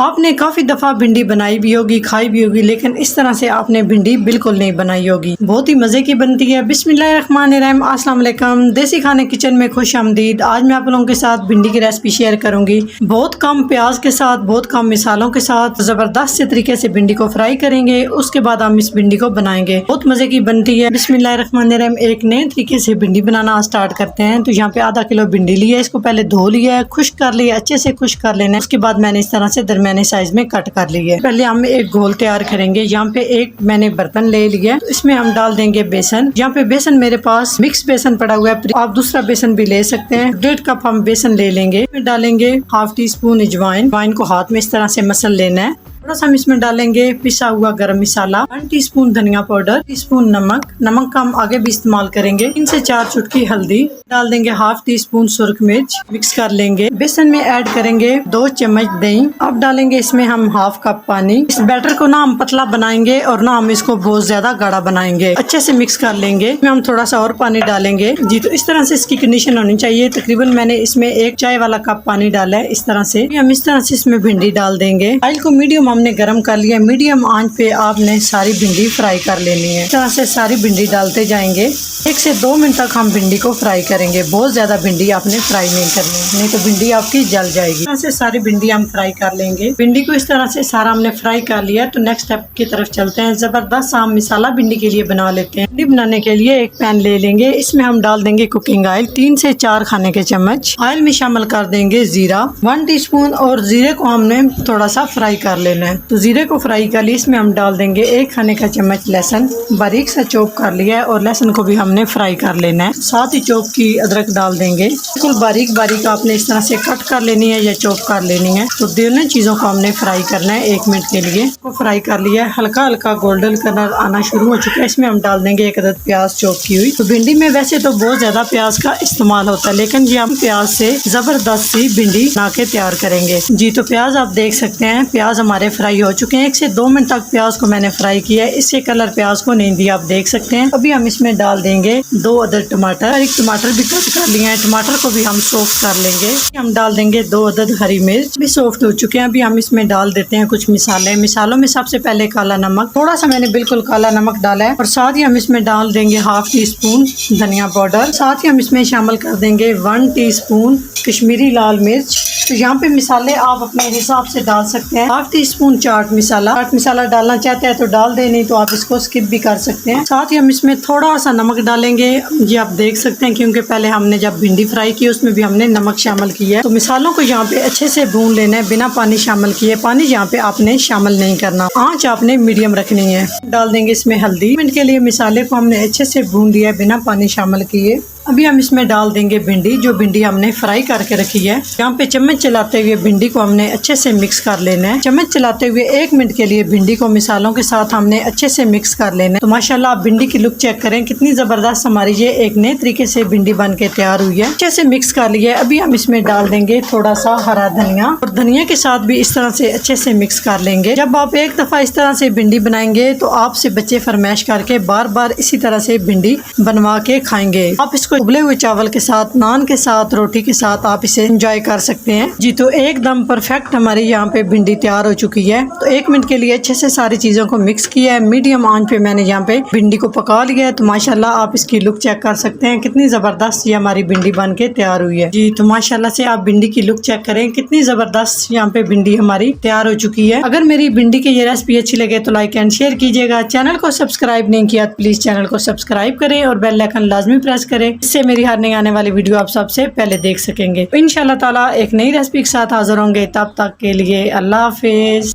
आपने काफी दफा भिंडी बनाई भी होगी, खाई भी होगी, लेकिन इस तरह से आपने भिंडी बिल्कुल नहीं बनाई होगी। बहुत ही मजे की बनती है। बिस्मिल्लाहिर्रहमानिर्रहीम, अस्सलाम वालेकुम। देसी खाने किचन में खुश आमदीद। आज मैं आप लोगों के साथ भिंडी की रेसिपी शेयर करूंगी। बहुत कम प्याज के साथ, बहुत कम मिसालों के साथ जबरदस्त से तरीके से भिंडी को फ्राई करेंगे। उसके बाद हम इस भिंडी को बनाएंगे। बहुत मजे की बनती है। बिस्मिल्लाहिर्रहमानिर्रहीम, एक नए तरीके से भिंडी बनाना स्टार्ट करते हैं। तो यहाँ पे आधा किलो भिंडी ली है, इसको पहले धो लिया है, खुश्क कर लिया, अच्छे से खुश्क कर लेना है। उसके बाद मैंने इस तरह से दरमियाने साइज में कट कर ली है। पहले हम एक घोल तैयार करेंगे। यहाँ पे एक मैंने बर्तन ले लिया, इसमें हम डाल देंगे बेसन। यहाँ पे बेसन मेरे पास मिक्स बेसन पड़ा हुआ है, आप दूसरा बेसन भी ले सकते हैं। 1.5 कप हम बेसन ले लेंगे। डालेंगे हाफ टी स्पून अजवाइन। अजवाइन को हाथ में इस तरह से मसल लेना है। थोड़ा सा हम इसमें डालेंगे पिसा हुआ गरम मसाला, 1 टीस्पून धनिया पाउडर, टीस्पून नमक। नमक का हम आगे भी इस्तेमाल करेंगे। 3 से 4 चुटकी हल्दी डाल देंगे, हाफ टी स्पून सुरख मिर्च। मिक्स कर लेंगे। बेसन में ऐड करेंगे 2 चम्मच दही। अब डालेंगे इसमें हम हाफ कप पानी। इस बैटर को ना हम पतला बनाएंगे और ना हम इसको बहुत ज्यादा गाढ़ा बनाएंगे। अच्छे से मिक्स कर लेंगे। हम थोड़ा सा और पानी डालेंगे जी। तो इस तरह से इसकी कंडीशन होनी चाहिए। तकरीबन मैंने इसमें 1 चाय वाला कप पानी डाला है। इस तरह से हम इस तरह से इसमें भिंडी डाल देंगे। ऑयल को मीडियम हमने गरम कर लिया। मीडियम आंच पे आपने सारी भिंडी फ्राई कर लेनी है। इस तरह से सारी भिंडी डालते जाएंगे। 1 से 2 मिनट तक हम भिंडी को फ्राई करेंगे। बहुत ज्यादा भिंडी आपने फ्राई नहीं करनी, नहीं तो भिंडी आपकी जल जाएगी। इस तरह से सारी भिंडी हम फ्राई कर लेंगे। भिंडी को इस तरह से सारा हमने फ्राई कर लिया। तो नेक्स्ट स्टेप की तरफ चलते हैं। जबरदस्त हम मसाला भिंडी के लिए बना लेते हैं। भिंडी बनाने के लिए एक पैन ले लेंगे। इसमें हम डाल देंगे कुकिंग ऑयल, 3 से 4 खाने के चम्मच। ऑयल में शामिल कर देंगे जीरा 1 टीस्पून, और जीरे को हमने थोड़ा सा फ्राई कर लेना है। तो जीरे को फ्राई कर लिए। इसमें हम डाल देंगे 1 खाने का चम्मच लहसुन, बारीक सा चॉप कर लिया है, और लहसुन को भी हमने फ्राई कर लेना है। साथ ही चॉप की अदरक डाल देंगे। बिल्कुल बारीक बारीक आपने इस तरह से कट कर लेनी है या चॉप कर लेनी है। तो दोनों चीजों को हमने फ्राई करना है 1 मिनट के लिए। को फ्राई कर लिया है। हल्का हल्का गोल्डन कलर आना शुरू हो चुका है। इसमें हम डाल देंगे 1 अदद प्याज चॉप की हुई। तो भिंडी में वैसे तो बहुत ज्यादा प्याज का इस्तेमाल होता है, लेकिन ये हम प्याज से जबरदस्त सी भिंडी बना के तैयार करेंगे जी। तो प्याज आप देख सकते हैं, प्याज हमारे फ्राई हो चुके हैं। 1 से 2 मिनट तक प्याज को मैंने फ्राई किया है। इससे कलर प्याज को नहीं दिया, आप देख सकते हैं। अभी हम इसमें डाल देंगे 2 अदद टमाटर। 1 टमाटर भी कट कर लिए हैं। टमाटर को भी हम सॉफ्ट कर लेंगे। हम डाल देंगे 2 अदद हरी मिर्च, भी सॉफ्ट हो चुके हैं। अभी हम इसमें डाल देते हैं कुछ मिसाले। मिसालों में सबसे पहले काला नमक, थोड़ा सा मैंने बिल्कुल काला नमक डाला है। और साथ ही हम इसमें डाल देंगे हाफ टी स्पून धनिया पाउडर। साथ ही हम इसमें शामिल कर देंगे 1 टीस्पून कश्मीरी लाल मिर्च। तो यहाँ पे मिसाले आप अपने हिसाब से डाल सकते हैं। Half tea spoon chaat masala. Chaat masala डालना चाहते हैं तो डाल दे, नहीं तो आप इसको स्किप भी कर सकते हैं। साथ ही हम इसमें थोड़ा सा नमक डालेंगे। ये आप देख सकते हैं, क्योंकि पहले हमने जब भिंडी फ्राई की उसमें भी हमने नमक शामिल किया है। तो मिसालों को यहाँ पे अच्छे से भून लेना है बिना पानी शामिल किए। पानी यहाँ पे आपने शामिल नहीं करना, आंच आपने मीडियम रखनी है। डाल देंगे इसमें हल्दी। मिनट के लिए मिसाले को हमने अच्छे से भून लिया है बिना पानी शामिल किए। अभी हम इसमें डाल देंगे भिंडी, जो भिंडी हमने फ्राई करके रखी है। यहाँ पे चम्मच चलाते हुए भिंडी को हमने अच्छे से मिक्स कर लेना है। चम्मच चलाते हुए 1 मिनट के लिए भिंडी को मिसालों के साथ हमने अच्छे से मिक्स कर लेना है। तो माशाल्लाह आप भिंडी की लुक चेक करें, कितनी जबरदस्त हमारी ये एक नए तरीके से भिंडी बन के तैयार हुई है। अच्छे से मिक्स कर लिया है। अभी हम इसमें डाल देंगे थोड़ा सा हरा धनिया, और धनिया के साथ भी इस तरह से अच्छे से मिक्स कर लेंगे। जब आप एक दफा इस तरह से भिंडी बनाएंगे तो आपसे बच्चे फरमाइश करके बार बार इसी तरह से भिंडी बनवा के खाएंगे। आप इसको उबले हुए चावल के साथ, नान के साथ, रोटी के साथ आप इसे एंजॉय कर सकते हैं जी। तो एकदम परफेक्ट हमारी यहाँ पे भिंडी तैयार हो चुकी है। तो 1 मिनट के लिए अच्छे से सारी चीजों को मिक्स किया है। मीडियम आंच पे मैंने यहाँ पे भिंडी को पका लिया है। तो माशाल्लाह आप इसकी लुक चेक कर सकते हैं, कितनी जबरदस्त ये हमारी भिंडी बन के तैयार हुई है जी। तो माशाल्लाह से आप भिंडी की लुक चेक करें, कितनी जबरदस्त यहाँ पे भिंडी हमारी तैयार हो चुकी है। अगर मेरी भिंडी की ये रेसिपी अच्छी लगे तो लाइक एंड शेयर कीजिएगा। चैनल को सब्सक्राइब नहीं किया तो प्लीज चैनल को सब्सक्राइब करें और बेल आइकन लाजमी प्रेस करें। इससे मेरी हर नई आने वाली वीडियो आप सबसे पहले देख सकेंगे। इंशाल्लाह ताला एक नई रेसिपी के साथ हाजिर होंगे। तब तक के लिए अल्लाह हाफिज।